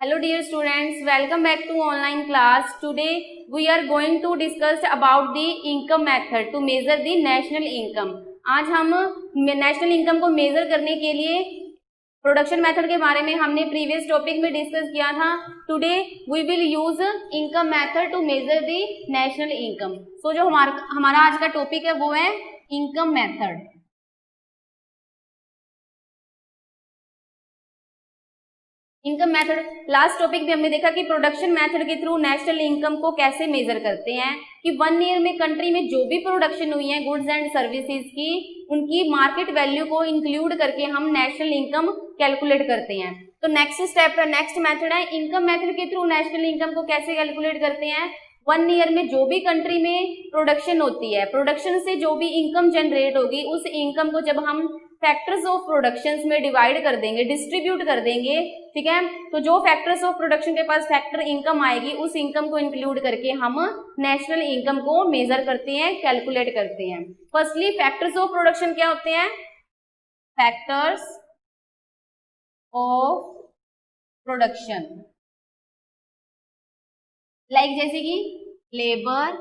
Hello dear students, welcome back to online class. Today we are going to discuss about the income method to measure the national income. आज हम national income को major करने के लिए production method के बारे में हमने प्रीवियस टॉपिक में डिस्कस किया था. Today we will use income method to measure the national income. So जो हमारा आज का टॉपिक है वो है income method. Income method last topic में हमने देखा कि प्रोडक्शन मेथड के थ्रू नेशनल इनकम को कैसे मेजर करते हैं कि 1 ईयर में कंट्री में जो भी प्रोडक्शन हुई है गुड्स एंड सर्विसेज की, उनकी मार्केट वैल्यू को इंक्लूड करके हम नेशनल इनकम कैलकुलेट करते हैं. तो नेक्स्ट मेथड है इनकम मेथड के थ्रू नेशनल इनकम को कैसे कैलकुलेट करते हैं. 1 ईयर में जो भी कंट्री में प्रोडक्शन होती है, प्रोडक्शन से जो भी इनकम जनरेट होगी, उस इनकम को जब हम फैक्टर्स ऑफ प्रोडक्शन में डिवाइड कर देंगे, डिस्ट्रीब्यूट कर देंगे, ठीक है, तो जो फैक्टर्स ऑफ प्रोडक्शन के पास फैक्टर इनकम आएगी उस इनकम को इंक्लूड करके हम नेशनल इनकम को मेजर करते हैं, कैलकुलेट करते हैं. फर्स्टली फैक्टर्स ऑफ प्रोडक्शन क्या होते हैं. फैक्टर्स ऑफ प्रोडक्शन लाइक जैसे कि labour,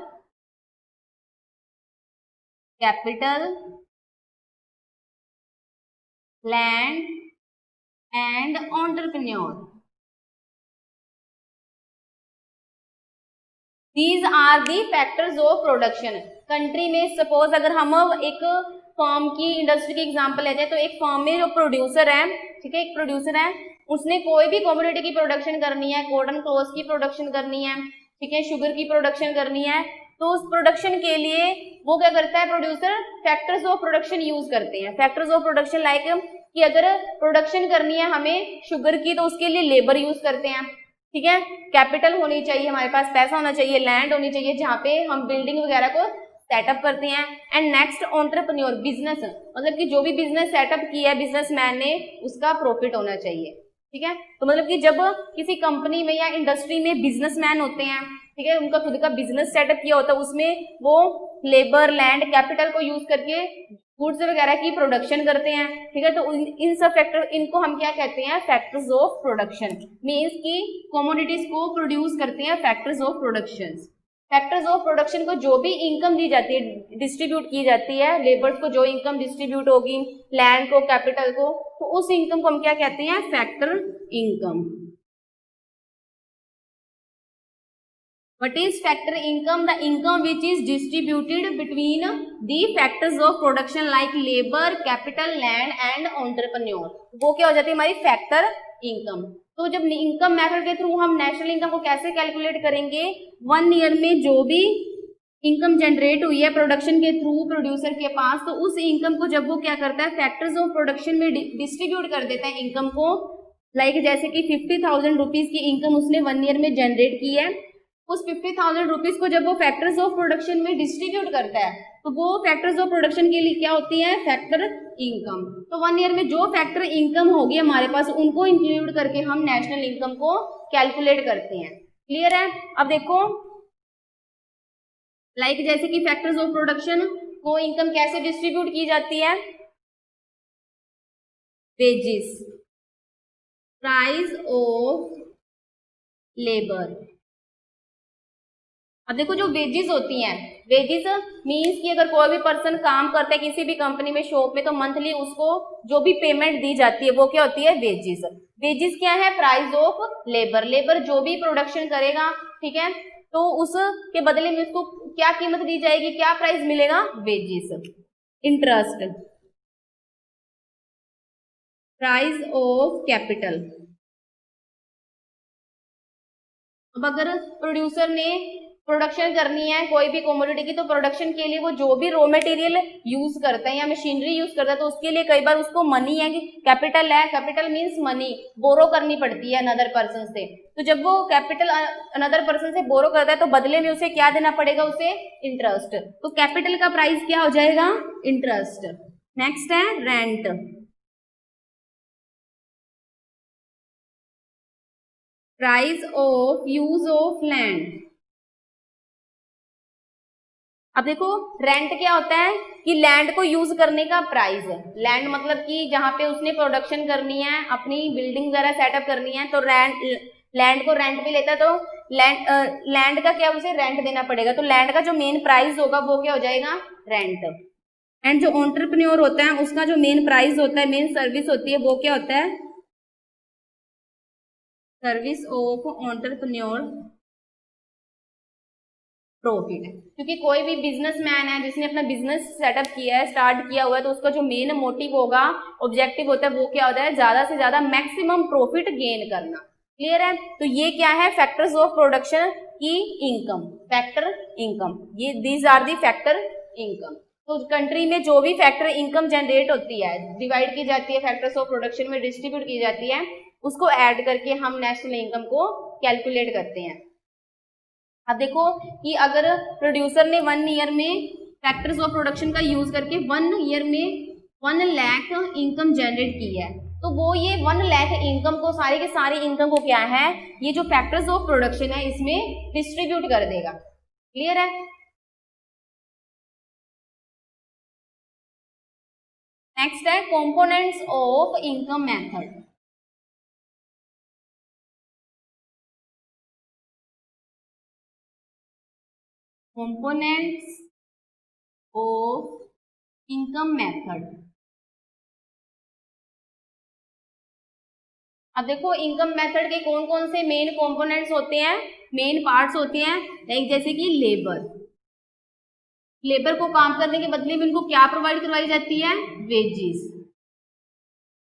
capital, land and entrepreneur. These are the factors of production. Country में सपोज अगर हम एक फर्म की, इंडस्ट्री की एग्जांपल लेते हैं, तो एक फर्म में जो प्रोड्यूसर है, ठीक है, एक प्रोड्यूसर है, उसने कोई भी कमोडिटी की प्रोडक्शन करनी है, कॉटन क्लॉथ की प्रोडक्शन करनी है, ठीक है, शुगर की प्रोडक्शन करनी है, तो उस प्रोडक्शन के लिए वो क्या करता है, producer factors of production use करते हैं. फैक्टर्स ऑफ प्रोडक्शन लाइक कि अगर प्रोडक्शन करनी है हमें शुगर की तो उसके लिए लेबर यूज करते हैं, ठीक है, कैपिटल होनी चाहिए, हमारे पास पैसा होना चाहिए, लैंड होनी चाहिए जहाँ पे हम बिल्डिंग वगैरह को सेटअप करते हैं. एंड नेक्स्ट एंटरप्रेन्योर, बिजनेस, मतलब कि जो भी बिजनेस सेटअप किया है बिजनेसमैन ने उसका प्रॉफिट होना चाहिए, ठीक है. तो मतलब कि जब किसी कंपनी में या इंडस्ट्री में बिजनेसमैन होते हैं, ठीक है, उनका खुद का बिजनेस सेटअप किया होता है, उसमें वो लेबर, लैंड, कैपिटल को यूज करके गुड्स वगैरह की प्रोडक्शन करते हैं, ठीक है. तो इन सब फैक्टर, इनको हम क्या कहते हैं, फैक्टर्स ऑफ प्रोडक्शन. मींस कि कमोडिटीज को प्रोड्यूस करते हैं factors of production. Factors of production को जो भी इनकम दी जाती है, डिस्ट्रीब्यूट की जाती है, लेबर्स को जो इनकम डिस्ट्रीब्यूट होगी, लैंड को, कैपिटल को, तो उस इनकम को हम क्या कहते हैं, factor income. What is factor income? The income which is distributed between the factors of production like labor, capital, land and entrepreneur. वो क्या हो जाती है हमारी फैक्टर इनकम. तो जब इनकम मेथड के थ्रू हम नेशनल इनकम को कैसे कैलकुलेट करेंगे, 1 ईयर में जो भी इनकम जनरेट हुई है प्रोडक्शन के थ्रू प्रोड्यूसर के पास, तो उस इनकम को जब वो क्या करता है, फैक्टर्स ऑफ प्रोडक्शन में डिस्ट्रीब्यूट कर देता है इनकम को. लाइक जैसे कि 50,000 रुपीज की इनकम उसने 1 ईयर में जनरेट की है, उस 50,000 रुपीज को जब वो फैक्टर्स ऑफ प्रोडक्शन में डिस्ट्रीब्यूट करता है, तो वो फैक्टर्स ऑफ प्रोडक्शन के लिए क्या होती है, फैक्टर इनकम. तो 1 ईयर में जो फैक्टर इनकम होगी हमारे पास, उनको इंक्लूड करके हम नेशनल इनकम को कैलकुलेट करते हैं. क्लियर है. अब देखो लाइक जैसे कि फैक्टर्स ऑफ प्रोडक्शन को इनकम कैसे डिस्ट्रीब्यूट की जाती है. Wages, price of labour. अब देखो जो वेजेस होती हैं, वेजेस मींस कि अगर कोई भी पर्सन काम करता है किसी भी कंपनी में, शॉप में, तो मंथली उसको जो भी पेमेंट दी जाती है वो क्या होती है, वेजेस. वेजेस क्या है, प्राइस ऑफ लेबर. लेबर जो भी प्रोडक्शन करेगा, ठीक है, तो उसके बदले में उसको क्या कीमत दी जाएगी, क्या प्राइस मिलेगा, wages. Interest, price of capital. अब अगर प्रोड्यूसर ने प्रोडक्शन करनी है कोई भी कमोडिटी की, तो प्रोडक्शन के लिए वो जो भी रॉ मटेरियल यूज करता है या मशीनरी यूज करता है, तो उसके लिए कई बार उसको मनी है, कैपिटल है, कैपिटल मींस मनी, बोरो करनी पड़ती है अनदर पर्सन से. तो जब वो कैपिटल अनदर पर्सन से बोरो करता है तो बदले में उसे क्या देना पड़ेगा, उसे इंटरेस्ट. तो कैपिटल का प्राइस क्या हो जाएगा, इंटरेस्ट. नेक्स्ट है rent. Price of use of land. अब देखो रेंट क्या होता है कि लैंड को यूज करने का प्राइस. लैंड मतलब कि जहाँ पे उसने प्रोडक्शन करनी है, अपनी बिल्डिंग वगैरह सेटअप करनी है, तो लैंड को रेंट पे लेता है तो लैंड का क्या, उसे रेंट देना पड़ेगा, तो लैंड का जो मेन प्राइस होगा वो क्या हो जाएगा, रेंट। एंड जो एंटरप्रेन्योर होता है उसका जो मेन प्राइस होता है, मेन सर्विस होती है, वो क्या होता है, सर्विस ऑफ एंटरप्रेन्योर प्रॉफिट। क्योंकि कोई भी बिजनेसमैन है जिसने अपना बिजनेस सेटअप किया है, स्टार्ट किया हुआ है, तो उसका जो मेन मोटिव होगा, ऑब्जेक्टिव होता है, वो क्या होता है, ज्यादा से ज्यादा मैक्सिमम प्रॉफिट गेन करना। क्लियर है? तो ये क्या है, फैक्टर्स ऑफ प्रोडक्शन की इनकम, फैक्टर इनकम, ये these are the factor income. तो कंट्री में जो भी फैक्टर इनकम जनरेट होती है, डिवाइड की जाती है, फैक्टर्स ऑफ प्रोडक्शन में डिस्ट्रीब्यूट की जाती है, उसको ऐड करके हम नेशनल इनकम को कैलकुलेट करते हैं। अब देखो कि अगर प्रोड्यूसर ने 1 ईयर में फैक्टर्स ऑफ प्रोडक्शन का यूज करके 1 ईयर में 1 लाख इनकम जनरेट की है, तो वो ये 1 लाख इनकम को, सारे के सारे इनकम को क्या है, ये जो फैक्टर्स ऑफ प्रोडक्शन है इसमें डिस्ट्रीब्यूट कर देगा। क्लियर है? नेक्स्ट है components of income method. Components of income method. अब देखो इनकम मेथड के कौन कौन से मेन कंपोनेंट्स होते हैं, मेन पार्ट्स होते हैं, लाइक जैसे कि लेबर, लेबर को काम करने के बदले में उनको क्या प्रोवाइड करवाई जाती है, वेजेस।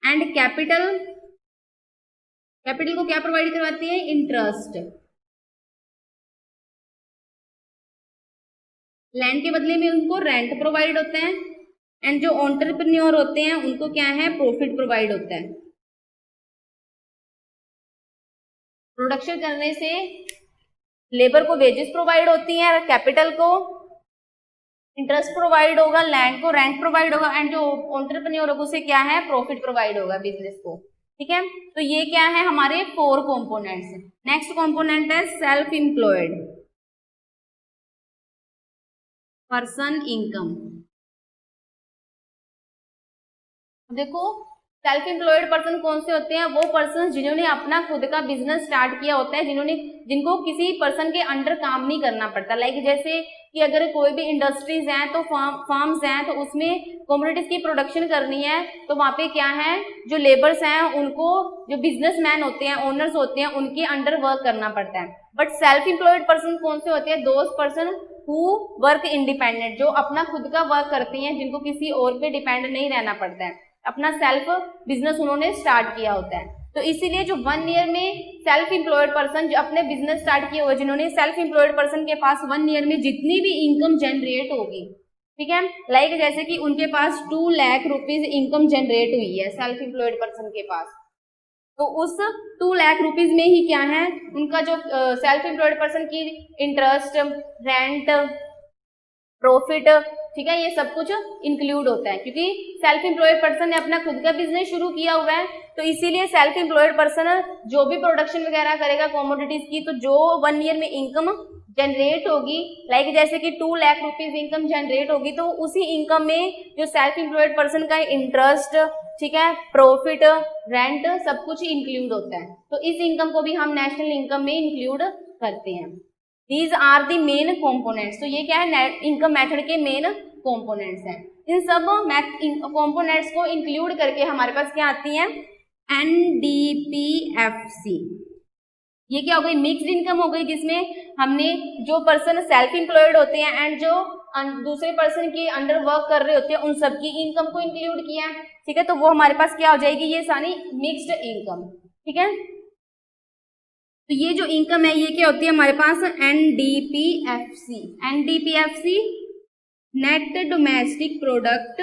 एंड कैपिटल, कैपिटल को क्या प्रोवाइड करवाती है, इंटरेस्ट। लैंड के बदले में उनको रेंट प्रोवाइड होते हैं। एंड जो एंटरप्रेन्योर होते हैं उनको क्या है, प्रॉफिट प्रोवाइड होता है। प्रोडक्शन करने से लेबर को वेजेस प्रोवाइड होती हैं, कैपिटल को इंटरेस्ट प्रोवाइड होगा, लैंड को रेंट प्रोवाइड होगा, एंड जो एंटरप्रेन्योर होगा उसे क्या है, प्रॉफिट प्रोवाइड होगा बिजनेस को। ठीक है? तो ये क्या है, हमारे 4 कंपोनेंट्स। नेक्स्ट कंपोनेंट है सेल्फ एम्प्लॉयड पर्सन इनकम। देखो सेल्फ एम्प्लॉयड पर्सन कौन से होते हैं, वो पर्सन जिन्होंने अपना खुद का बिजनेस स्टार्ट किया होता है, जिनको किसी पर्सन के अंडर काम नहीं करना पड़ता। लाइक जैसे कि अगर कोई भी इंडस्ट्रीज हैं, तो फार्म्स हैं, तो उसमें कमोडिटीज की प्रोडक्शन करनी है, तो वहाँ पे क्या है, जो लेबर्स हैं उनको, जो बिजनेसमैन होते हैं, ओनर्स होते हैं, उनके अंडर वर्क करना पड़ता है। बट सेल्फ एम्प्लॉयड पर्सन कौन से होते हैं, those person who work independent, जो अपना खुद का वर्क करती हैं, जिनको किसी और पे डिपेंड नहीं रहना पड़ता है, अपना सेल्फ बिजनेस उन्होंने स्टार्ट किया होता है। तो इसीलिए जो 1 ईयर में सेल्फ एम्प्लॉयड पर्सन, जो अपने बिजनेस स्टार्ट किए हुए, जिन्होंने सेल्फ एम्प्लॉयड पर्सन के पास 1 ईयर में जितनी भी इनकम जनरेट होगी, ठीक है, लाइक जैसे कि उनके पास 2 लाख रुपीज इनकम जनरेट हुई है सेल्फ एम्प्लॉयड पर्सन के पास, तो उस 2 लाख रुपीज में ही क्या है, उनका जो सेल्फ एम्प्लॉयड पर्सन की इंटरेस्ट, रेंट, प्रॉफिट, ठीक है, ये सब कुछ इंक्लूड होता है। क्योंकि सेल्फ एम्प्लॉयड पर्सन ने अपना खुद का बिजनेस शुरू किया हुआ है, तो इसीलिए सेल्फ एम्प्लॉयड पर्सन जो भी प्रोडक्शन वगैरह करेगा कमोडिटीज की, तो जो 1 ईयर में इनकम जनरेट होगी, लाइक जैसे कि 2 लाख रुपीज इनकम जनरेट होगी, तो उसी इनकम में जो सेल्फ एम्प्लॉयड पर्सन का इंटरेस्ट, ठीक है, प्रॉफिट, रेंट, सब कुछ इंक्लूड होता है। तो इस इनकम को भी हम नेशनल इनकम में इंक्लूड करते हैं। These are the main components। तो ये क्या है, इनकम मेथड के मेन कंपोनेंट्स हैं। इन सब कंपोनेंट्स को इंक्लूड करके हमारे पास क्या आती है, NDPFC। ये क्या हो गई, मिक्स्ड इनकम हो गई, जिसमें हमने जो पर्सन सेल्फ एम्प्लॉयड होते हैं एंड जो दूसरे पर्सन के अंडर वर्क कर रहे होते हैं, उन सबकी इनकम को इंक्लूड किया है। ठीक है, तो वो हमारे पास क्या हो जाएगी, ये सारी मिक्स्ड इनकम। ठीक है, तो ये जो इनकम है ये क्या होती है हमारे पास, NDPFC। NDPFC net domestic product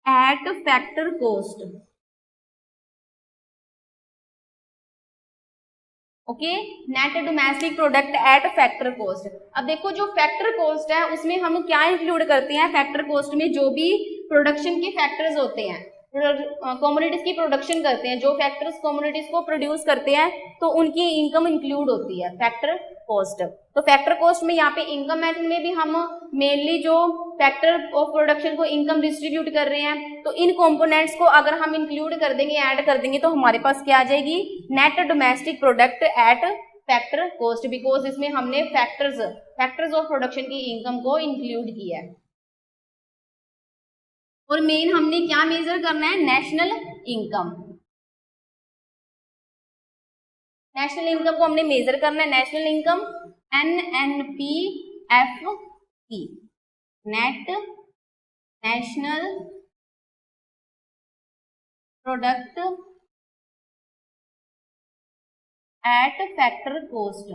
at factor cost. Okay, net domestic product at factor cost. अब देखो जो फैक्टर कॉस्ट है उसमें हम क्या इंक्लूड करते हैं, फैक्टर कॉस्ट में जो भी प्रोडक्शन के फैक्टर्स होते हैं, कमोडिटीज की प्रोडक्शन करते हैं, जो फैक्टर्स कमोडिटीज को प्रोड्यूस करते हैं तो उनकी इनकम इंक्लूड होती है फैक्टर कॉस्ट। तो फैक्टर कॉस्ट में यहाँ पे इनकम मेथड में भी हम मेनली जो फैक्टर ऑफ प्रोडक्शन को इनकम डिस्ट्रीब्यूट कर रहे हैं, तो इन कंपोनेंट्स को अगर हम इंक्लूड कर देंगे, ऐड कर देंगे, तो हमारे पास क्या आ जाएगी, net domestic product at factor cost, because इसमें हमने फैक्टर्स ऑफ प्रोडक्शन की इनकम को इंक्लूड किया है। और मेन हमने क्या मेजर करना है, नेशनल इनकम। नेशनल इनकम को हमने मेजर करना है, national income NNPFC, net national product at factor cost.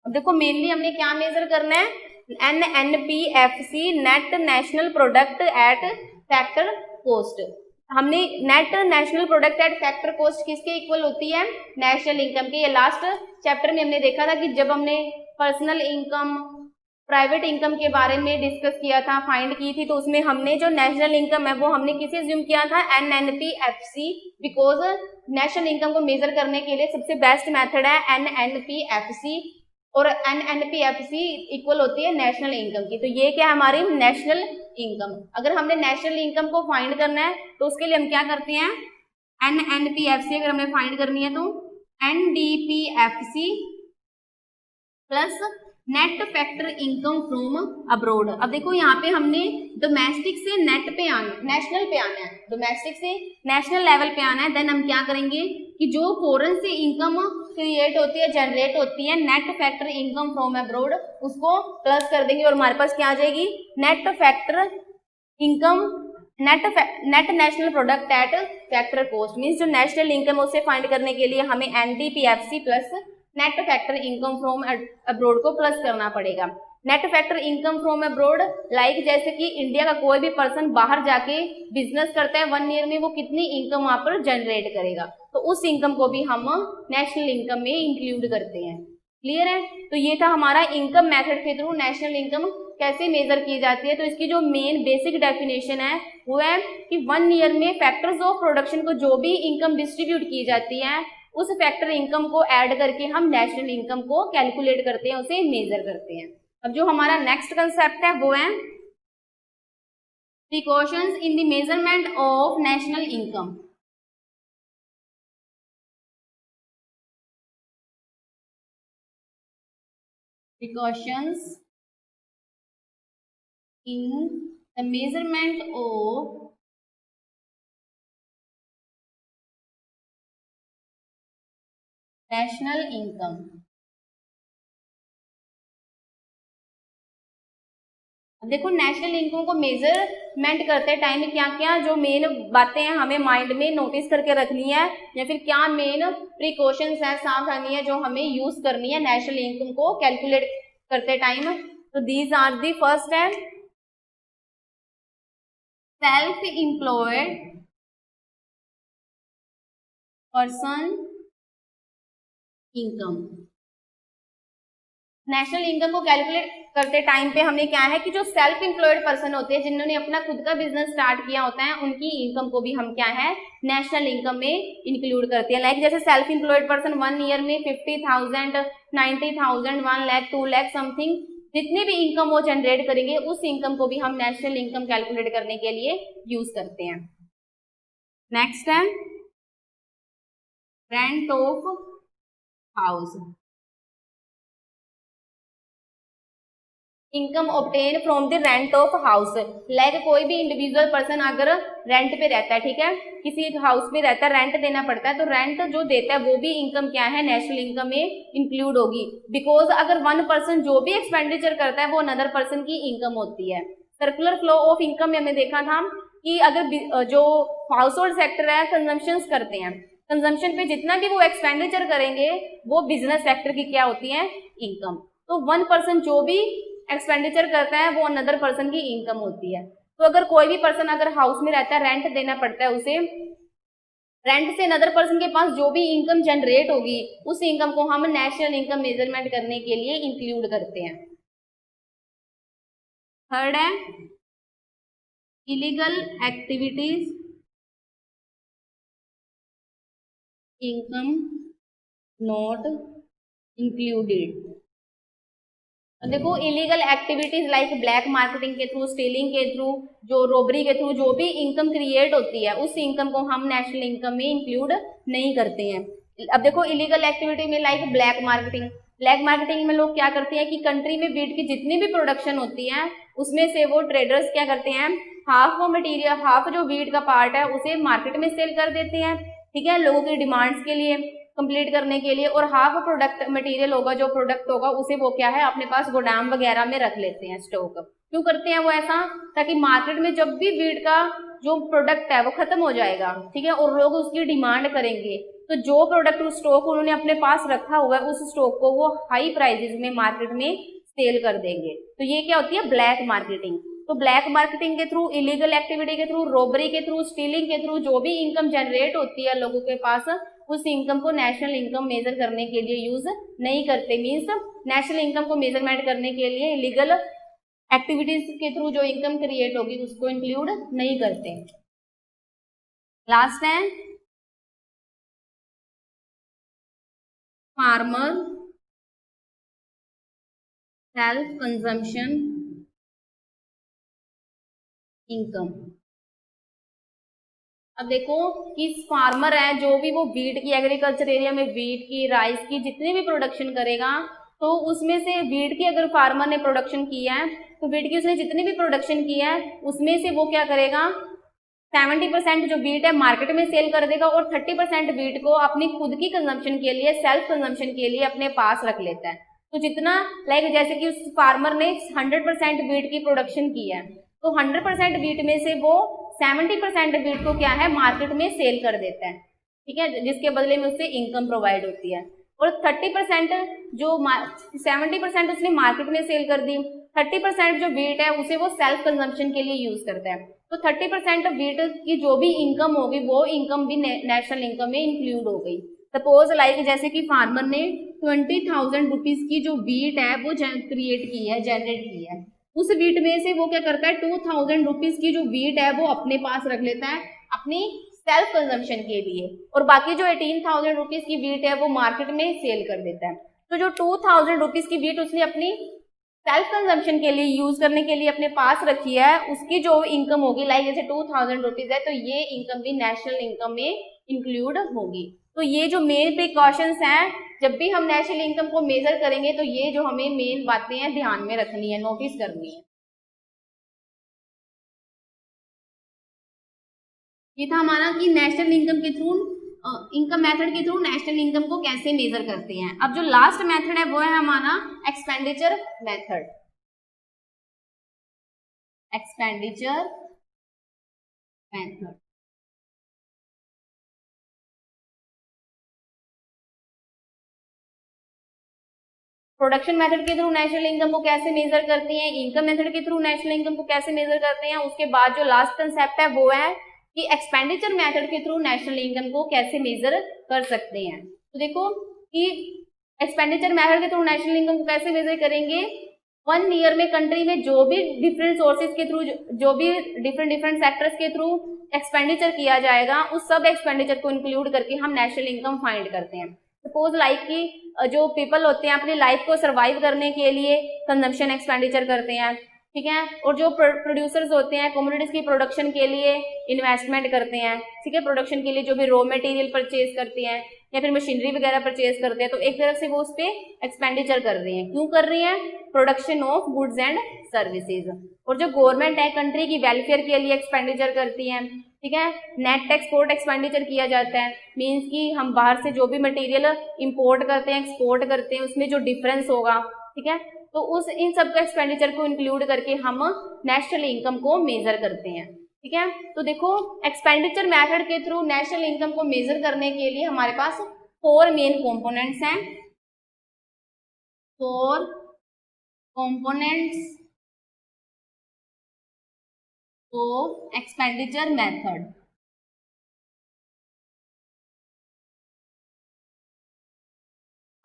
अब देखो मेनली हमने क्या मेजर करना है, NNPFC, net national product at factor cost. हमने net national product at factor cost किसके इक्वल होती है, नेशनल इनकम के। ये लास्ट चैप्टर में हमने देखा था कि जब हमने पर्सनल इनकम, प्राइवेट इनकम के बारे में डिस्कस किया था, फाइंड की थी, तो उसमें हमने जो नेशनल इनकम है वो हमने किसे अज्यूम किया था, NNPFC, बिकॉज नेशनल इनकम को मेजर करने के लिए सबसे बेस्ट मेथड है NNPFC, और NNPFC इक्वल होती है नेशनल इनकम की। तो ये क्या है हमारी नेशनल इनकम। अगर हमने नेशनल इनकम को फाइंड करना है तो उसके लिए हम क्या करते हैं, NNPFC अगर हमें फाइंड करनी है तो NDPFC plus net factor income from abroad. अब देखो यहाँ पे हमने डोमेस्टिक से नेट पे आना, नेशनल पे आना है, डोमेस्टिक से नेशनल लेवल पे आना है। देन हम क्या करेंगे कि जो फॉरेन से इनकम क्रिएट होती है, जनरेट होती है, net factor income from abroad, उसको प्लस कर देंगे और हमारे पास क्या आ जाएगी, net factor income, net national product at factor cost. Means जो नेशनल इनकम है उसे फाइंड करने के लिए हमें NDPFC plus net factor income from abroad को प्लस करना पड़ेगा। Net factor income from abroad, like जैसे कि इंडिया का कोई भी पर्सन बाहर जाके बिजनेस करता है, 1 ईयर में वो कितनी इनकम वहां पर जनरेट करेगा, तो उस इनकम को भी हम नेशनल इनकम में इंक्लूड करते हैं। क्लियर है। तो ये था हमारा इनकम मेथड के थ्रू नेशनल इनकम कैसे मेजर की जाती है। तो इसकी जो मेन बेसिक डेफिनेशन है वो है कि 1 ईयर में फैक्टर्स ऑफ प्रोडक्शन को जो भी इनकम डिस्ट्रीब्यूट की जाती है उस फैक्टर इनकम को ऐड करके हम नेशनल इनकम को कैलकुलेट करते हैं, उसे मेजर करते हैं। अब जो हमारा नेक्स्ट कंसेप्ट है वो है precautions in the measurement of national income. Precautions in the measurement of national income. देखो नेशनल इनकम को मेजरमेंट करते टाइम क्या क्या जो मेन बातें हैं हमें माइंड में नोटिस करके रखनी है, या फिर क्या मेन प्रिकॉशंस है, सावधानी है जो हमें यूज करनी है नेशनल इनकम को कैलकुलेट करते टाइम। तो दीज आर दी, फर्स्ट है self employed person income. National income को कैलकुलेट करते टाइम पे हमें क्या है कि जो सेल्फ एम्प्लॉयड पर्सन होते हैं, जिन्होंने अपना खुद का बिजनेस स्टार्ट किया होता है, उनकी इनकम को भी हम क्या है नेशनल इनकम में इंक्लूड करते हैं। लाइक जैसे सेल्फ एम्प्लॉयड पर्सन 1 ईयर में 50,000, 90,000, 1 लाख, 2 लाख समथिंग जितनी भी इनकम वो जनरेट करेंगे उस इनकम को भी हम नेशनल इनकम कैलकुलेट करने के लिए यूज करते हैं। नेक्स्ट है rent of house, income obtain from the rent of house. Like कोई भी इंडिविजुअल पर्सन अगर रेंट पे रहता है, ठीक है, किसी हाउस में रहता है, रेंट देना पड़ता है, तो रेंट जो देता है वो भी इनकम क्या है नेशनल इनकम में इंक्लूड होगी। बिकॉज अगर 1 पर्सन जो भी एक्सपेंडिचर करता है वो अनदर पर्सन की इनकम होती है। सर्कुलर फ्लो ऑफ इनकम में हमने देखा था कि अगर जो हाउस होल्ड सेक्टर है कंजम्पशन करते हैं, कंजम्पशन पे जितना भी वो एक्सपेंडिचर करेंगे वो बिजनेस सेक्टर की क्या होती है इनकम। तो 1 पर्सन जो भी एक्सपेंडिचर करता है वो अनदर पर्सन की इनकम होती है। तो अगर कोई भी पर्सन अगर हाउस में रहता है, रेंट देना पड़ता है उसे, रेंट से अनदर पर्सन के पास जो भी इनकम जनरेट होगी उस इनकम को हम नेशनल इनकम मेजरमेंट करने के लिए इंक्लूड करते हैं। थर्ड है illegal activities income not included. देखो illegal activities like black marketing के थ्रू, स्टीलिंग के थ्रू, जो रोबरी के थ्रू जो भी इनकम क्रिएट होती है उस इनकम को हम नेशनल इनकम में इंक्लूड नहीं करते हैं। अब देखो इलीगल एक्टिविटी में like black marketing, black marketing में लोग क्या करते हैं कि कंट्री में वीट की जितनी भी प्रोडक्शन होती है उसमें से वो ट्रेडर्स क्या करते हैं, हाफ वो मटीरियल, हाफ जो वीट का पार्ट है उसे मार्केट में सेल कर देते हैं, ठीक है, लोगों की डिमांड्स के लिए, कंप्लीट करने के लिए, और हाफ प्रोडक्ट मटेरियल होगा, जो प्रोडक्ट होगा उसे वो क्या है अपने पास गोदाम वगैरह में रख लेते हैं स्टॉक। क्यों करते हैं वो ऐसा, ताकि मार्केट में जब भी वीट का जो प्रोडक्ट है वो खत्म हो जाएगा, ठीक है, और लोग उसकी डिमांड करेंगे तो जो प्रोडक्ट स्टॉक उन्होंने अपने पास रखा हुआ है उस स्टॉक को वो हाई प्राइजेस में मार्केट में सेल कर देंगे। तो ये क्या होती है ब्लैक मार्केटिंग। तो ब्लैक मार्केटिंग के थ्रू, इलीगल एक्टिविटी के थ्रू, रोबरी के थ्रू, स्टीलिंग के थ्रू जो भी इनकम जनरेट होती है लोगों के पास, उस इनकम को नेशनल इनकम मेजर करने के लिए यूज नहीं करते। मीन्स नेशनल इनकम को मेजरमेंट करने के लिए इलीगल एक्टिविटीज के थ्रू जो इनकम क्रिएट होगी उसको इंक्लूड नहीं करते। लास्ट है फार्मर सेल्फ कंजम्पशन इनकम। अब देखो कि फार्मर है जो भी वो वीट की, एग्रीकल्चर एरिया में वीट की, राइस की जितनी भी प्रोडक्शन करेगा तो उसमें से वीट की अगर फार्मर ने प्रोडक्शन किया है तो वीट की उसने जितनी भी प्रोडक्शन की है उसमें से वो क्या करेगा 70% जो वीट है मार्केट में सेल कर देगा और 30% वीट को अपनी खुद की कंजम्पशन के लिए, सेल्फ कंजम्पशन के लिए अपने पास रख लेता है। तो जितना लाइक जैसे कि उस फार्मर ने 100% वीट की प्रोडक्शन की है तो 100% वीट में से वो 70% वीट को क्या है मार्केट में सेल कर देता है, ठीक है, जिसके बदले में उससे इनकम प्रोवाइड होती है। और 30% जो 70% उसने मार्केट में सेल कर दी, 30% जो वीट है उसे वो सेल्फ कंजम्पशन के लिए यूज करता है। तो 30% वीट की जो भी इनकम होगी वो इनकम भी नेशनल इनकम में इंक्लूड हो गई। सपोज लाइक जैसे कि फार्मर ने 20,000 रुपीज की जो वीट है वो क्रिएट की है, जनरेट की है, उस वीट में से वो क्या करता है 2,000 रुपीज की जो वीट है वो अपने पास रख लेता है अपनी सेल्फ कंजम्पशन के लिए, और बाकी जो 18,000 रुपीज की वीट है वो मार्केट में सेल कर देता है। तो जो 2,000 रुपीज की वीट उसने अपनी सेल्फ कंजम्पशन के लिए यूज करने के लिए अपने पास रखी है उसकी जो इनकम होगी लाइक जैसे 2,000 रुपीज है तो ये इनकम भी नेशनल इनकम में इंक्लूड होगी। तो ये जो मेन प्रिकॉशंस हैं जब भी हम नेशनल इनकम को मेजर करेंगे तो ये जो हमें मेन बातें हैं ध्यान में रखनी है, नोटिस करनी है। ये था हमारा कि नेशनल इनकम के थ्रू, इनकम मेथड के थ्रू नेशनल इनकम को कैसे मेजर करते हैं। अब जो लास्ट मेथड है वो है हमारा expenditure method. Expenditure method production method के थ्रू नेशनल इनकम को कैसे मेजर करते हैं, इनकम मेथड के थ्रू नेशनल इनकम को कैसे मेजर करते हैं, उसके बाद जो लास्ट कंसेप्ट है वो है कि एक्सपेंडिचर मेथड के थ्रू नेशनल इनकम को कैसे मेजर कर सकते हैं। तो देखो कि एक्सपेंडिचर मेथड के थ्रू नेशनल इनकम को कैसे मेजर करेंगे, 1 ईयर में कंट्री में जो भी डिफरेंट सोर्सेज के थ्रू, जो भी डिफरेंट सेक्टर्स के थ्रू एक्सपेंडिचर किया जाएगा उस सब एक्सपेंडिचर को इंक्लूड करके हम नेशनल इनकम फाइंड करते हैं। सपोज लाइक कि जो पीपल होते हैं अपनी लाइफ को सरवाइव करने के लिए कंजम्पशन एक्सपेंडिचर करते हैं, ठीक है, और जो प्रोड्यूसर्स होते हैं कमोडिटीज की प्रोडक्शन के लिए इन्वेस्टमेंट करते हैं, ठीक है, प्रोडक्शन के लिए जो भी रॉ मटेरियल परचेज करते हैं या फिर मशीनरी वगैरह परचेज करते हैं तो एक तरफ से वो उस पर एक्सपेंडिचर कर रहे हैं। क्यों कर रही हैं, production of goods and services. और जो गवर्नमेंट है कंट्री की वेलफेयर के लिए एक्सपेंडिचर करती है, ठीक है, नेट एक्सपोर्ट एक्सपेंडिचर किया जाता है, मीन्स कि हम बाहर से जो भी मटेरियल इंपोर्ट करते हैं एक्सपोर्ट करते हैं उसमें जो डिफरेंस होगा, ठीक है, तो उस इन सब का एक्सपेंडिचर को इंक्लूड करके हम नेशनल इनकम को मेजर करते हैं, ठीक है। तो देखो एक्सपेंडिचर मेथड के थ्रू नेशनल इनकम को मेजर करने के लिए हमारे पास 4 मेन कंपोनेंट्स हैं, 4 कंपोनेंट्स ऑफ एक्सपेंडिचर मेथड।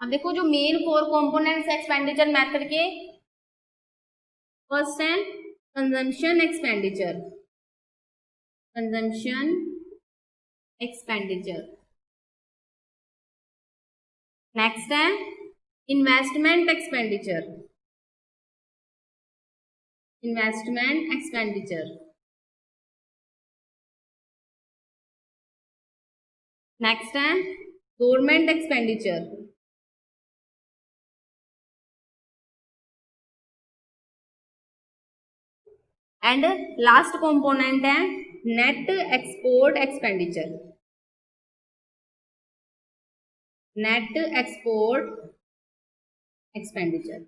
अब देखो जो मेन 4 कंपोनेंट्स एक्सपेंडिचर मेथड के, फर्स्ट है consumption expenditure, consumption expenditure. Next है investment expenditure, investment expenditure. Next है government expenditure, and last component है net export expenditure, net export expenditure.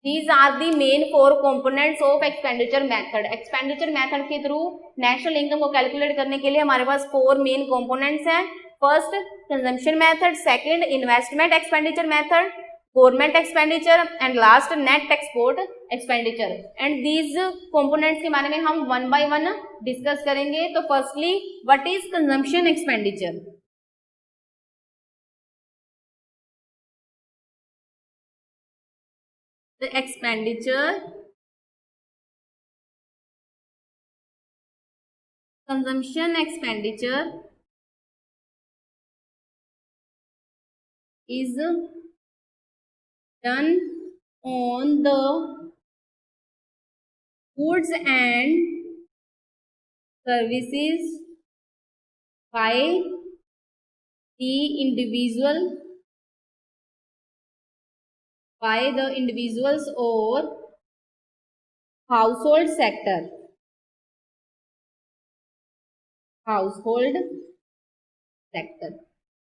These are the main four components of expenditure method. Expenditure method के through national income को calculate करने के लिए हमारे पास four main components हैं। First consumption method, second investment expenditure method, government expenditure and last net export expenditure. And these components के बारे में हम वन बाय वन डिस्कस करेंगे। तो firstly what is consumption expenditure? The expenditure, consumption expenditure is done on the goods and services by the individuals or household sector, household sector.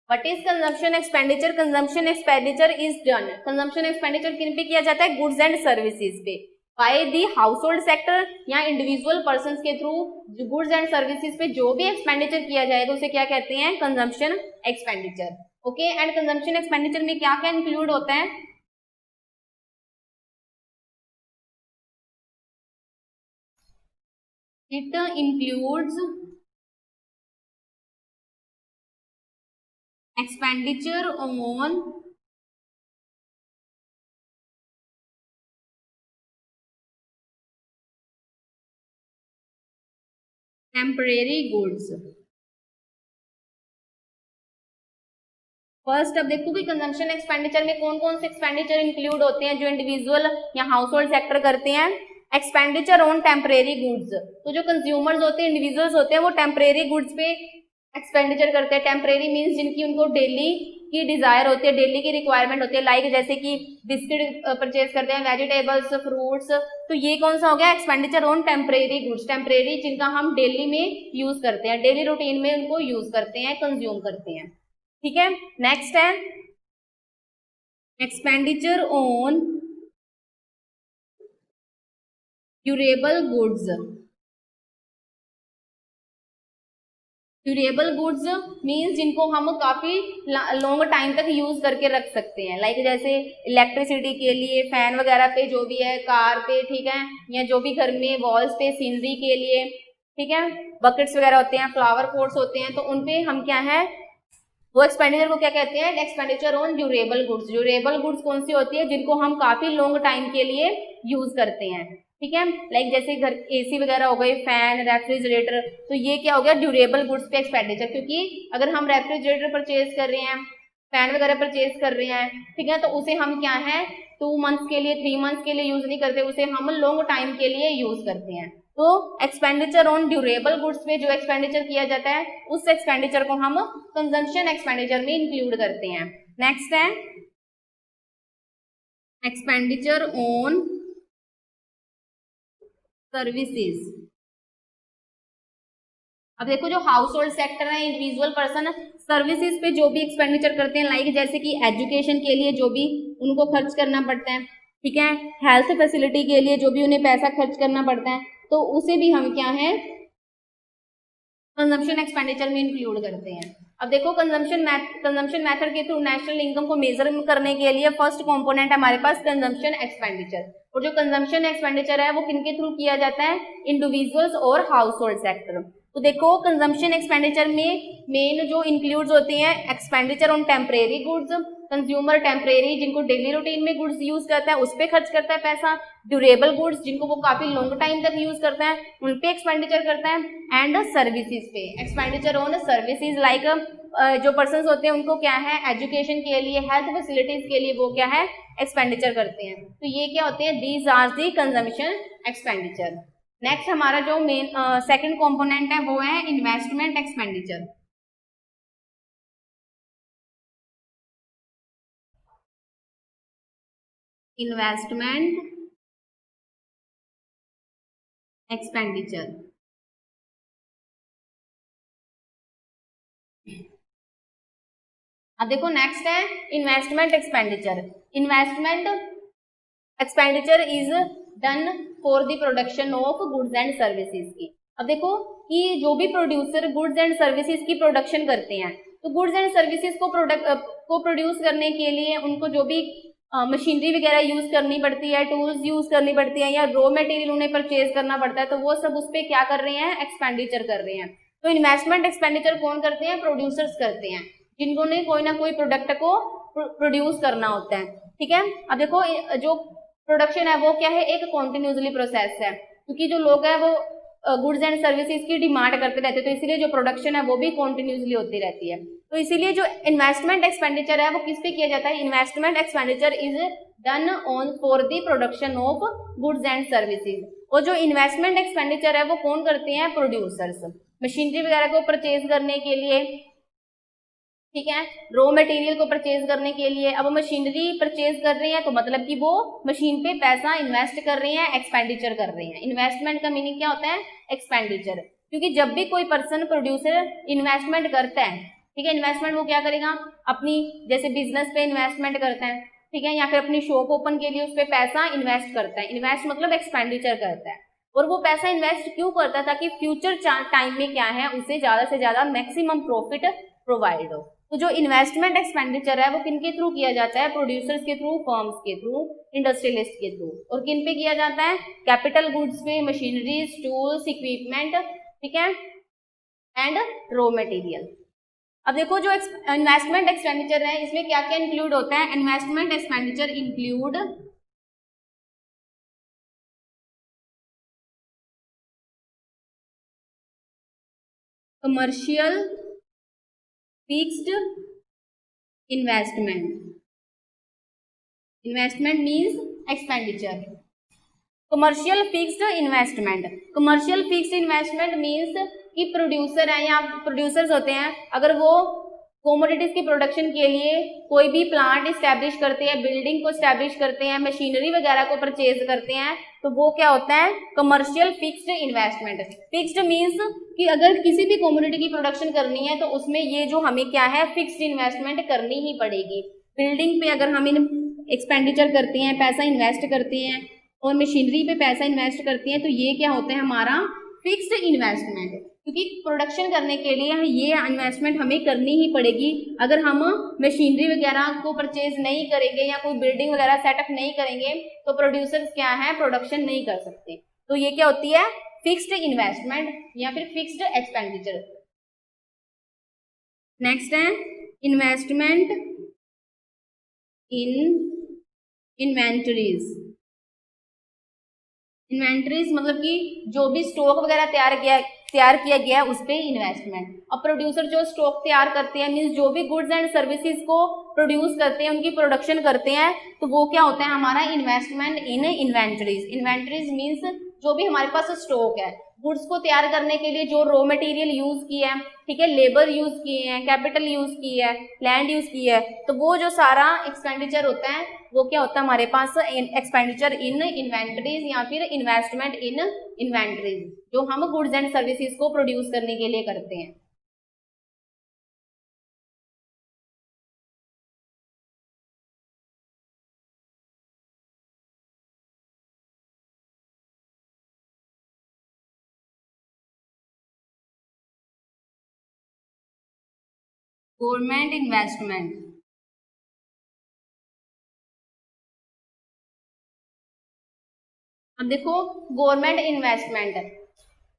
What is consumption expenditure? Consumption expenditure is done, consumption expenditure किन पे किया जाता है? goods and services पे, by the household sector या individual persons के through goods and services पे जो भी expenditure किया जाएगा उसे क्या कहते हैं? consumption expenditure. Okay, and consumption expenditure में क्या क्या इंक्लूड होता है? It includes expenditure on temporary goods. First अब देखो कि कंजम्पशन एक्सपेंडिचर में कौन कौन से एक्सपेंडिचर इंक्लूड होते हैं जो इंडिविजुअल या हाउस होल्ड सेक्टर करते हैं। एक्सपेंडिचर ऑन टेम्परेरी गुड्स, तो जो कंज्यूमर्स होते हैं, इंडिविजुअल्स होते हैं, वो टेम्परेरी गुड्स पे एक्सपेंडिचर करते हैं। टेम्परेरी मीन्स जिनकी उनको डेली की डिजायर होती है, डेली की रिक्वायरमेंट होती है, लाइक जैसे कि बिस्किट परचेज करते हैं, वेजिटेबल्स, फ्रूट्स, तो ये कौन सा हो गया? Expenditure on temporary goods, temporary जिनका हम डेली में यूज करते हैं, डेली रूटीन में उनको यूज करते हैं, कंज्यूम करते हैं। ठीक है, नेक्स्ट है expenditure on durable goods. Durable goods means जिनको हम काफी लॉन्ग टाइम तक यूज करके रख सकते हैं, लाइक जैसे इलेक्ट्रिसिटी के लिए, फैन वगैरह पे जो भी है, कार पे, ठीक है, या जो भी घर में वॉल्स पे सीनरी के लिए, ठीक है, बकेट्स वगैरह होते हैं, फ्लावर पॉट्स होते हैं, तो उनपे हम क्या है वो एक्सपेंडिचर को क्या कहते हैं? Expenditure on durable goods. Durable goods कौन सी होती है? जिनको हम काफी लॉन्ग टाइम के लिए यूज करते हैं, ठीक है, लाइक जैसे घर एसी वगैरह हो गई, फैन, रेफ्रिजरेटर, तो ये क्या हो गया? ड्यूरेबल गुड्स पे एक्सपेंडिचर। क्योंकि अगर हम रेफ्रिजरेटर परचेज कर रहे हैं, फैन वगैरह परचेज कर रहे हैं, ठीक है, तो उसे हम क्या है 2 मंथ्स के लिए, 3 मंथ्स के लिए यूज नहीं करते, उसे हम लॉन्ग टाइम के लिए यूज करते हैं। तो एक्सपेंडिचर ऑन ड्यूरेबल गुड्स पे जो एक्सपेंडिचर किया जाता है उस एक्सपेंडिचर को हम कंजम्पशन एक्सपेंडिचर में इंक्लूड करते हैं। नेक्स्ट है एक्सपेंडिचर ऑन सर्विसेज। अब देखो जो हाउस होल्ड सेक्टर है, इंडिविजुअल पर्सन सर्विसेज पे जो भी एक्सपेंडिचर करते हैं, लाइक जैसे कि एजुकेशन के लिए जो भी उनको खर्च करना पड़ता है, ठीक है, हेल्थ फैसिलिटी के लिए जो भी उन्हें पैसा खर्च करना पड़ता है, तो उसे भी हम क्या है कंजम्पशन एक्सपेंडिचर में इंक्लूड करते हैं। अब देखो कंजम्पशन मेथड के थ्रू नेशनल इनकम को मेजर करने के लिए फर्स्ट कंपोनेंट है हमारे पास कंजम्पशन एक्सपेंडिचर, और जो कंजम्पशन एक्सपेंडिचर है वो किनके थ्रू किया जाता है? इंडिविजुअल्स और हाउस होल्ड सेक्टर। तो देखो कंजम्पशन एक्सपेंडिचर में मेन जो इंक्लूड्स होते हैं expenditure on temporary goods, consumer temporary जिनको डेली रूटीन में गुड्स यूज करता है उस पे खर्च करता है पैसा, ड्यूरेबल गुड्स जिनको वो काफी लॉन्ग टाइम तक यूज करता है उन पे एक्सपेंडिचर करता है, एंड सर्विसेज पे एक्सपेंडिचर ऑन सर्विसेज लाइक जो पर्सन होते हैं उनको क्या है एजुकेशन के लिए, हेल्थ फैसिलिटीज के लिए वो क्या है एक्सपेंडिचर करते हैं। तो ये क्या होते हैं, these are the consumption expenditure. Next हमारा जो मेन सेकंड कंपोनेंट है वो है इन्वेस्टमेंट एक्सपेंडिचर। इन्वेस्टमेंट एक्सपेंडिचर, अब देखो नेक्स्ट है investment expenditure. Investment expenditure is done for the production of goods and services की। अब देखो कि जो भी प्रोड्यूसर गुड्स एंड सर्विसेज की प्रोडक्शन करते हैं तो गुड्स एंड सर्विसेज को प्रोड्यूस करने के लिए उनको जो भी मशीनरी वगैरह यूज करनी पड़ती है, टूल्स यूज करनी पड़ती है या रॉ मटेरियल उन्हें परचेज करना पड़ता है, तो वो सब उस पर क्या कर रहे हैं एक्सपेंडिचर कर रहे हैं। तो इन्वेस्टमेंट एक्सपेंडिचर कौन करते हैं, प्रोड्यूसर्स करते हैं जिनको ने कोई ना कोई प्रोडक्ट को प्रोड्यूस करना होता है। ठीक है, अब देखो जो प्रोडक्शन है वो क्या है, एक कॉन्टिन्यूसली प्रोसेस है क्योंकि जो लोग हैं वो गुड्स एंड सर्विसेज की डिमांड करते रहते हैं, तो इसीलिए जो प्रोडक्शन है वो भी कॉन्टिन्यूसली होती रहती है। तो इसीलिए जो इन्वेस्टमेंट एक्सपेंडिचर है वो किस पे किया जाता है, investment expenditure is done on for the production of goods and services. और जो इन्वेस्टमेंट एक्सपेंडिचर है वो कौन करते हैं, प्रोड्यूसर्स, मशीनरी वगैरह को परचेज करने के लिए, ठीक है, रॉ मटेरियल को परचेज करने के लिए। अब मशीनरी परचेज कर रहे हैं तो मतलब कि वो मशीन पे पैसा इन्वेस्ट कर रहे हैं, एक्सपेंडिचर कर रहे हैं। इन्वेस्टमेंट का मीनिंग क्या होता है, एक्सपेंडिचर। क्योंकि जब भी कोई पर्सन प्रोड्यूसर इन्वेस्टमेंट करता है, ठीक है, इन्वेस्टमेंट वो क्या करेगा, अपनी जैसे बिजनेस पे इन्वेस्टमेंट करता है, ठीक है, या फिर अपनी शॉप ओपन के लिए उस पर पैसा इन्वेस्ट करता है। इन्वेस्ट मतलब एक्सपेंडिचर करता है, और वो पैसा इन्वेस्ट क्यों करता है, ताकि फ्यूचर टाइम में क्या है उसे ज्यादा से ज्यादा मैक्सिमम प्रॉफिट प्रोवाइड हो। तो जो इन्वेस्टमेंट एक्सपेंडिचर है वो किन के थ्रू किया जाता है, प्रोड्यूसर्स के थ्रू, फर्म्स के थ्रू, इंडस्ट्रियलिस्ट के थ्रू। और किन पे किया जाता है, कैपिटल गुड्स पे, मशीनरीज, टूल्स, इक्विपमेंट, ठीक है, एंड रॉ मटेरियल। अब देखो जो इन्वेस्टमेंट एक्सपेंडिचर है इसमें क्या क्या इंक्लूड होता है, investment expenditure include commercial fixed investment. Investment means expenditure. Commercial fixed investment, commercial fixed investment means कि प्रोड्यूसर है या प्रोड्यूसर्स होते हैं, अगर वो कोमोडिटीज की प्रोडक्शन के लिए कोई भी प्लांट इस्टेब्लिश करते हैं, बिल्डिंग को इस्टेब्लिश करते हैं, मशीनरी वगैरह को परचेज करते हैं, तो वो क्या होता है, commercial fixed investment. Fixed means कि अगर किसी भी कोमोडिटी की प्रोडक्शन करनी है तो उसमें ये जो हमें क्या है फिक्स्ड इन्वेस्टमेंट करनी ही पड़ेगी। बिल्डिंग पे अगर हम इन एक्सपेंडिचर करते हैं, पैसा इन्वेस्ट करते हैं, और मशीनरी पे पैसा इन्वेस्ट करते हैं, तो ये क्या होता है हमारा फिक्स्ड इन्वेस्टमेंट। क्योंकि प्रोडक्शन करने के लिए ये इन्वेस्टमेंट हमें करनी ही पड़ेगी। अगर हम मशीनरी वगैरह को परचेज नहीं करेंगे या कोई बिल्डिंग वगैरह सेटअप नहीं करेंगे तो प्रोड्यूसर्स क्या है प्रोडक्शन नहीं कर सकते। तो ये क्या होती है फिक्स्ड इन्वेस्टमेंट या फिर फिक्स्ड एक्सपेंडिचर। नेक्स्ट है इन्वेस्टमेंट इन इन्वेंटरीज। इन्वेंटरीज मतलब कि जो भी स्टॉक वगैरह तैयार किया गया है उस पे इन्वेस्टमेंट। अब प्रोड्यूसर जो स्टॉक तैयार करते हैं मीन्स जो भी गुड्स एंड सर्विसेज को प्रोड्यूस करते हैं, उनकी प्रोडक्शन करते हैं, तो वो क्या होता है हमारा इन्वेस्टमेंट इन इन्वेंटरीज। इन्वेंटरीज मीन्स जो भी हमारे पास स्टॉक है, गुड्स को तैयार करने के लिए जो रॉ मटेरियल यूज किया है, ठीक है, लेबर यूज किए हैं, कैपिटल यूज की है, लैंड यूज की है, तो वो जो सारा एक्सपेंडिचर होता है वो क्या होता है हमारे पास एक्सपेंडिचर इन इन्वेंटरीज या फिर इन्वेस्टमेंट इन इन्वेंटरीज, जो हम गुड्स एंड सर्विसेज को प्रोड्यूस करने के लिए करते हैं। गवर्नमेंट इन्वेस्टमेंट, अब देखो गवर्नमेंट इन्वेस्टमेंट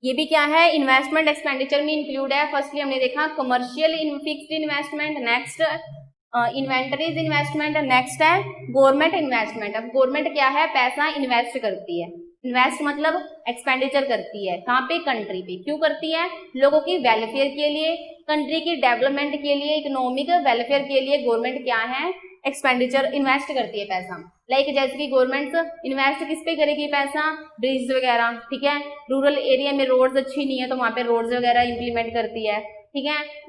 ये भी क्या है इन्वेस्टमेंट एक्सपेंडिचर में इंक्लूड है। फर्स्टली हमने देखा commercial fixed investment, next inventories investment. Next है गवर्नमेंट इन्वेस्टमेंट। अब गवर्नमेंट क्या है, पैसा इन्वेस्ट करती है। इन्वेस्ट मतलब एक्सपेंडिचर करती है, कहाँ पे, कंट्री पे। क्यों करती है, लोगों की वेलफेयर के लिए, कंट्री की डेवलपमेंट के लिए, इकोनॉमिक वेलफेयर के लिए गवर्नमेंट क्या है, एक्सपेंडिचर इन्वेस्ट करती है पैसा। लाइक जैसे कि गवर्नमेंट इन्वेस्ट किस पे करेगी पैसा, ब्रिज वगैरह, ठीक है। रूरल एरिया में रोड्स अच्छी नहीं है तो वहां पे रोड्स वगैरह इंप्लीमेंट करती है, ठीक है।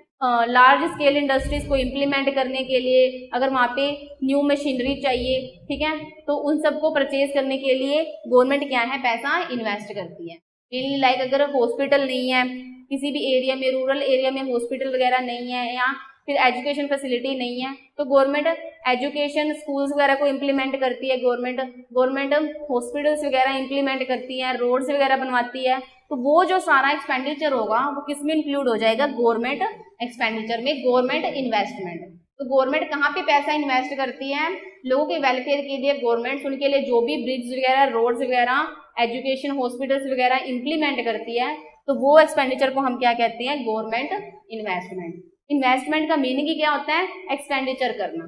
लार्ज स्केल इंडस्ट्रीज को इम्प्लीमेंट करने के लिए अगर वहाँ पे न्यू मशीनरी चाहिए, ठीक है, तो उन सबको परचेज करने के लिए गवर्नमेंट क्या है, पैसा इन्वेस्ट करती है। मेनली लाइक अगर हॉस्पिटल नहीं है किसी भी एरिया में, रूरल एरिया में हॉस्पिटल वगैरह नहीं है या फिर एजुकेशन फैसिलिटी नहीं है, तो गवर्नमेंट एजुकेशन स्कूल्स वगैरह को इम्प्लीमेंट करती है। गवर्नमेंट हॉस्पिटल्स वगैरह इम्प्लीमेंट करती है, रोड्स वगैरह बनवाती है। तो वो जो सारा एक्सपेंडिचर होगा वो किस में इंक्लूड हो जाएगा, गवर्नमेंट एक्सपेंडिचर में, गवर्नमेंट इन्वेस्टमेंट। तो गवर्नमेंट कहाँ पे पैसा इन्वेस्ट करती है, लोगों के वेलफेयर के लिए गवर्नमेंट उनके लिए जो भी ब्रिज वगैरह, रोड्स वगैरह, एजुकेशन, हॉस्पिटल्स वगैरह इंप्लीमेंट करती है, तो वो एक्सपेंडिचर को हम क्या कहते हैं, गवर्नमेंट इन्वेस्टमेंट। इन्वेस्टमेंट का मीनिंग ही क्या होता है, एक्सपेंडिचर करना।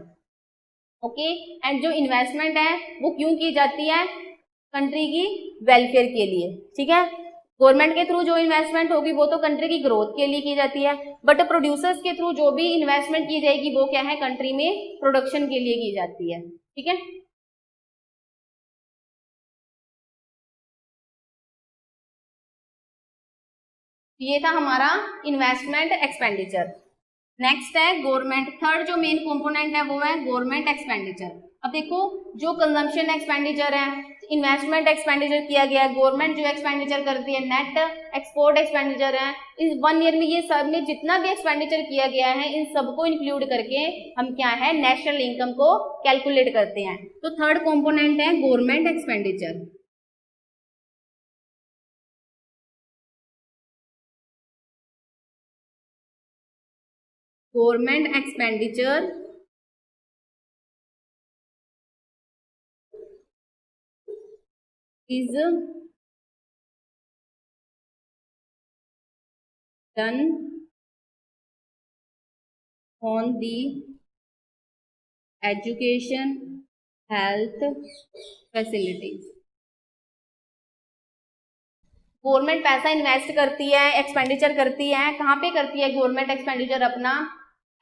ओके, एंड जो इन्वेस्टमेंट है वो क्यों की जाती है, कंट्री की वेलफेयर के लिए, ठीक है। गवर्नमेंट के थ्रू जो इन्वेस्टमेंट होगी वो तो कंट्री की ग्रोथ के लिए की जाती है, बट प्रोड्यूसर्स के थ्रू जो भी इन्वेस्टमेंट की जाएगी वो क्या है, कंट्री में प्रोडक्शन के लिए की जाती है, ठीक है। ये था हमारा इन्वेस्टमेंट एक्सपेंडिचर। नेक्स्ट है गवर्नमेंट। थर्ड जो मेन कंपोनेंट है वो है गवर्नमेंट एक्सपेंडिचर। अब देखो, जो कंजम्पशन एक्सपेंडिचर है, इन्वेस्टमेंट एक्सपेंडिचर किया गया है, गवर्नमेंट जो एक्सपेंडिचर करती है, नेट एक्सपोर्ट एक्सपेंडिचर है, इस 1 ईयर में ये सब में जितना भी एक्सपेंडिचर किया गया है इन सबको इंक्लूड करके हम क्या है, नेशनल इनकम को कैलकुलेट करते हैं। तो थर्ड कंपोनेंट है government expenditure. Government expenditure is done on the education, health facilities। Government पैसा इन्वेस्ट करती है, एक्सपेंडिचर करती है, कहाँ पे करती है गवर्नमेंट एक्सपेंडिचर, अपना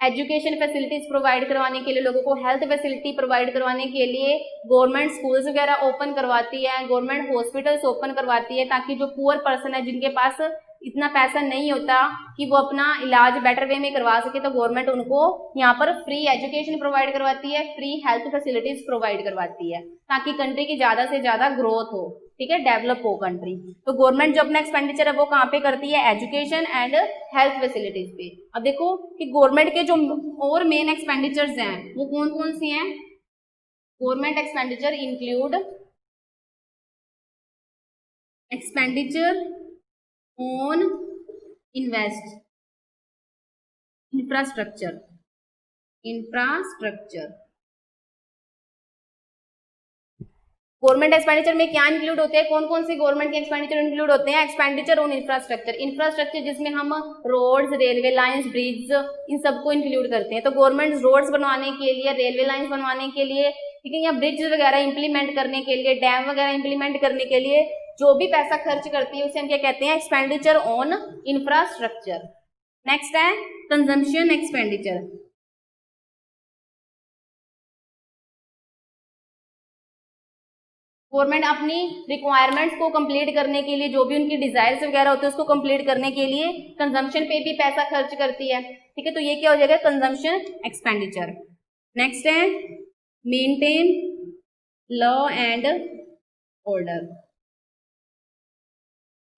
एजुकेशन फैसिलिटीज प्रोवाइड करवाने के लिए, लोगों को हेल्थ फैसिलिटी प्रोवाइड करवाने के लिए गवर्नमेंट स्कूल्स वगैरह ओपन करवाती है, गवर्नमेंट हॉस्पिटल्स ओपन करवाती है, ताकि जो पुअर पर्सन है जिनके पास इतना पैसा नहीं होता कि वो अपना इलाज बेटर वे में करवा सके, तो गवर्नमेंट उनको यहाँ पर फ्री एजुकेशन प्रोवाइड करवाती है, फ्री हेल्थ फैसिलिटीज प्रोवाइड करवाती है, ताकि कंट्री की ज्यादा से ज्यादा ग्रोथ हो, ठीक है, डेवलप हो कंट्री। तो गवर्नमेंट जो अपना एक्सपेंडिचर है वो कहाँ पे करती है, एजुकेशन एंड हेल्थ फैसिलिटीज पे। अब देखो कि गवर्नमेंट के जो और मेन एक्सपेंडिचर्स हैं वो कौन कौन सी हैं। Government expenditure include expenditure on infrastructure. Government expenditure में क्या इंक्लूड होते हैं, कौन कौन से गवर्नमेंट के एक्सपेंडिचर इंक्लूड होते हैं, एक्सपेंडिचर ऑन इंफ्रास्ट्रक्चर जिसमें हम रोड्स, रेलवे लाइंस, ब्रिज, इन सबको इंक्लूड करते हैं। तो गवर्नमेंट रोड्स बनवाने के लिए, रेलवे लाइंस बनवाने के लिए, ठीक है, या ब्रिज वगैरह इंप्लीमेंट करने के लिए, डैम वगैरह इंप्लीमेंट करने के लिए जो भी पैसा खर्च करती है उसे हम क्या कहते हैं, एक्सपेंडिचर ऑन इंफ्रास्ट्रक्चर। नेक्स्ट है कंजम्पशन एक्सपेंडिचर। गवर्नमेंट अपनी रिक्वायरमेंट्स को कंप्लीट करने के लिए, जो भी उनकी डिजायर्स वगैरह होते हैं उसको कंप्लीट करने के लिए कंजम्पशन पे भी पैसा खर्च करती है, ठीक है। तो ये क्या हो जाएगा, कंजम्पशन एक्सपेंडिचर। नेक्स्ट है maintain law and order.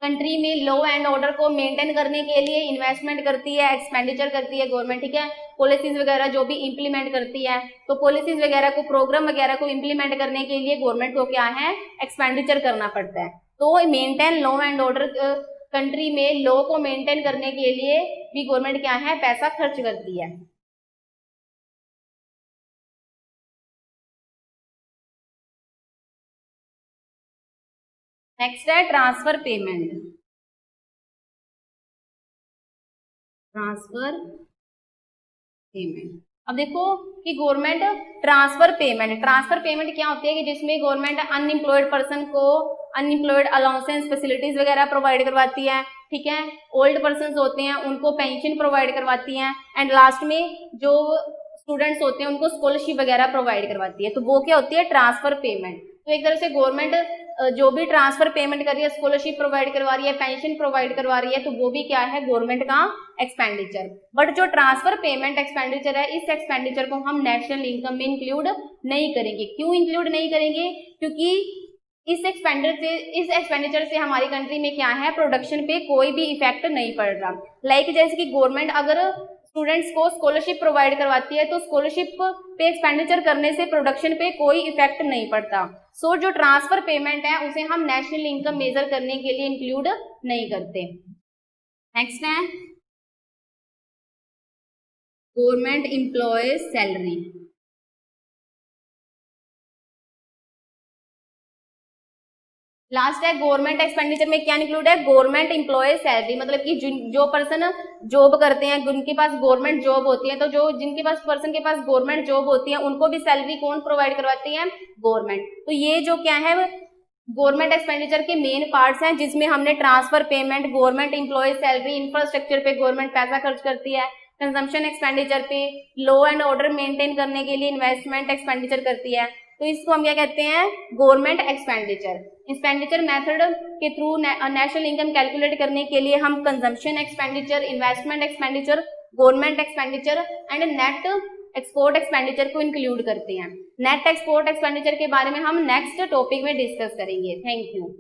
Country में लॉ एंड ऑर्डर को मेंटेन करने के लिए इन्वेस्टमेंट करती है, एक्सपेंडिचर करती है गवर्नमेंट, ठीक है। पॉलिसीज वगैरह जो भी इंप्लीमेंट करती है, तो पॉलिसीज वगैरह को, प्रोग्राम वगैरह को इंप्लीमेंट करने के लिए गवर्नमेंट को क्या है, एक्सपेंडिचर करना पड़ता है। तो maintain law and order, country में लॉ को मेंटेन करने के लिए भी गवर्नमेंट क्या है, पैसा खर्च करती है। नेक्स्ट है ट्रांसफर पेमेंट। Transfer payment. अब देखो कि गवर्नमेंट ट्रांसफर पेमेंट क्या होती है कि जिसमें गवर्नमेंट अनएम्प्लॉयड पर्सन को अनएम्प्लॉयड अलाउंसेस फैसिलिटीज वगैरह प्रोवाइड करवाती है, ठीक है। ओल्ड पर्सन होते हैं उनको पेंशन प्रोवाइड करवाती हैं, एंड लास्ट में जो स्टूडेंट्स होते हैं उनको स्कॉलरशिप वगैरह प्रोवाइड करवाती है। तो वो क्या होती है, ट्रांसफर पेमेंट। तो एक तरह से गवर्नमेंट जो भी ट्रांसफर पेमेंट कर रही है, स्कॉलरशिप प्रोवाइड करवा रही है, पेंशन प्रोवाइड करवा रही है, तो वो भी क्या है, गवर्नमेंट का एक्सपेंडिचर। बट जो ट्रांसफर पेमेंट एक्सपेंडिचर है, इस एक्सपेंडिचर को हम नेशनल इनकम में इंक्लूड नहीं करेंगे। क्यों इंक्लूड नहीं करेंगे? क्योंकि इस एक्सपेंडिचर से हमारी कंट्री में क्या है, प्रोडक्शन पे कोई भी इफेक्ट नहीं पड़ रहा। लाइक जैसे कि गवर्नमेंट अगर स्टूडेंट्स को स्कॉलरशिप प्रोवाइड करवाती है तो स्कॉलरशिप पे एक्सपेंडिचर करने से प्रोडक्शन पे कोई इफेक्ट नहीं पड़ता। सो जो ट्रांसफर पेमेंट है उसे हम नेशनल इनकम मेजर करने के लिए इंक्लूड नहीं करते। नेक्स्ट है गवर्नमेंट एम्प्लॉयज सैलरी। लास्ट है गवर्नमेंट एक्सपेंडिचर में क्या इंक्लूड है, गवर्नमेंट एम्प्लॉयज सैलरी, मतलब कि जो पर्सन जॉब करते हैं, जिनके पास गवर्नमेंट जॉब होती है, तो जो जिनके पास पर्सन के पास गवर्नमेंट जॉब होती है उनको भी सैलरी कौन प्रोवाइड करवाती है, गवर्नमेंट। तो ये जो क्या है गवर्नमेंट एक्सपेंडिचर के मेन पार्ट्स हैं, जिसमें हमने transfer payment, government employees salary, infrastructure पे गवर्नमेंट पैसा खर्च करती है, कंजम्पशन एक्सपेंडिचर पे, लॉ एंड ऑर्डर मेंटेन करने के लिए इन्वेस्टमेंट एक्सपेंडिचर करती है, तो इसको हम क्या कहते हैं, गवर्नमेंट एक्सपेंडिचर। एक्सपेंडिचर मेथड के थ्रू नेशनल इनकम कैलकुलेट करने के लिए हम consumption expenditure, investment expenditure, government expenditure and net export expenditure को इंक्लूड करते हैं। नेट एक्सपोर्ट एक्सपेंडिचर के बारे में हम नेक्स्ट टॉपिक में डिस्कस करेंगे। Thank you.